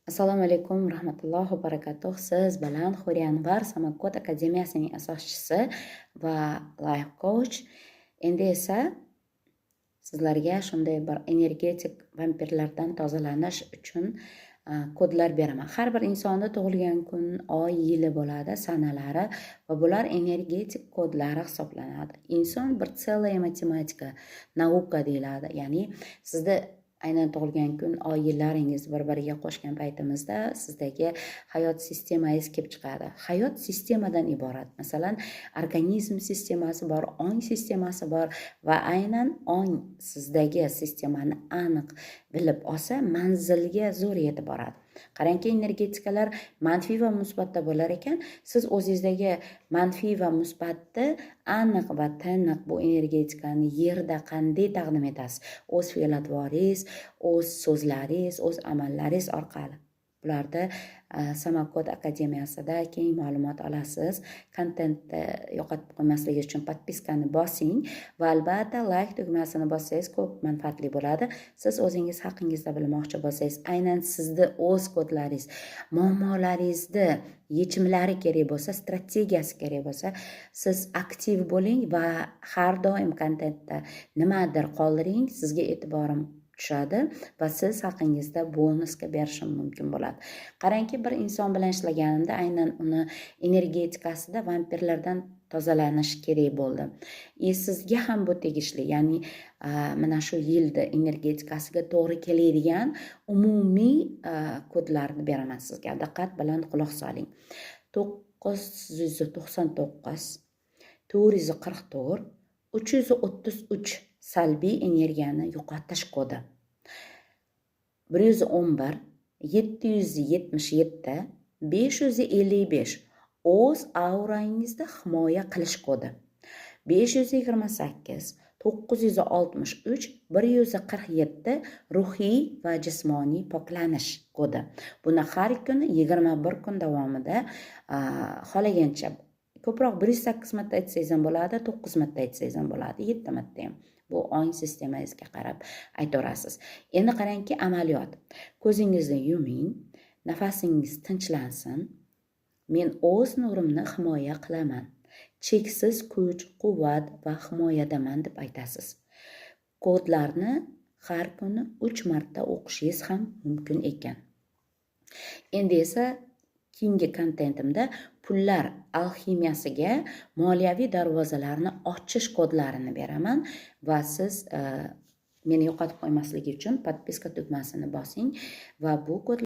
Assalomu alaykum rahmatullohi va barakatuh. Siz bilan Huriya Anvar Samarqand akademiyasining asoschisi va life coach. Endi esa sizlarga shunday bir energetik vampirlardan tozalanish uchun kodlar beraman. Har bir insonda tug'ilgan kun, oy, yili bo'ladi, sanalari va bular energetik kodlari hisoblanadi. Inson bir целая matematika, nauka deyiladi. Ya'ni sizda aynan tug'ilgan kun, oy, yillaringiz bir-biriga qo'shgan paytimizda sizdagi hayot sistemangiz kelib chiqadi. Hayot sistemadan iborat. Masalan, organizm sistemasi bor, ong sistemasi bor va aynan ong sizdagi sistemani aniq bilib olsa, manzilga zo'r yetib boradi. Qarangki, energetikalar manfiy va musbatda bo'lar ekan, siz o'zingizdagi manfiy va musbatni aniq va taniq bu energetikani yerda qanday taqdim etasiz? O'z fe'l-atvoringiz, o'z so'zlaringiz, o'z amallaringiz orqali. Bularda Samarqand akademiyasida keng ma'lumot olasiz. Kontentni yo'qotib qo'ymaslik uchun podpiskani bosing va albatta like tugmasini bossangiz ko'p manfaatli bo'ladi. Siz o'zingiz haqingizda bilmoqchi bo'lsangiz, aynan sizda o'z kodlaringiz, muammolaringizni yechimlari kerak bo'lsa, strategiyasi kerak bo'lsa, siz aktiv bo'ling va har doim kontentda nimadir qoldiring, sizga e'tiborim tushadi va siz haqingizda bonusga berishim mumkin bo'ladi. Qarangki, bir inson bilan ishlaganimda aynan uni energetikasida vampirlardan tozalanish kerak bo'ldi. Sizga ham bu tegishli, ya'ni mana shu yilda energetikasiga to'g'ri keladigan umumiy kodlarni beraman sizga. Diqqat bilan quloq soling. 999, 444, 333 salbiy energiyani yo'qotish kodi. 111, 777, 555 o'z aurangizda himoya qilish kodi. 528, 963, 147 ruhiy va jismoniy poklanish kodi. Buni har kuni 21 kun davomida xohlagancha ko'proq 108 marta aytsangiz ham bo'ladi, 9 marta aytsangiz ham bo'ladi, 7 marta ham. Bu ong sistemangizga qarab aytaverasiz. Endi qarangki, amaliyot. Ko'zingizni yuming, nafasingiz tinchlansin. Men o'z nurimni himoya qilaman. Cheksiz kuch, quvvat va himoyadaman deb aytasiz. Kodlarni har kuni 3 marta o'qishingiz ham mumkin ekan. Endi esa keyingi kontentimda pullar alximiyasiga moliyaviy darvozalarni ochish kodlarini beraman va siz meni yo'qotib qo'ymasligi uchun podpiska tugmasini bosing va bu kodlar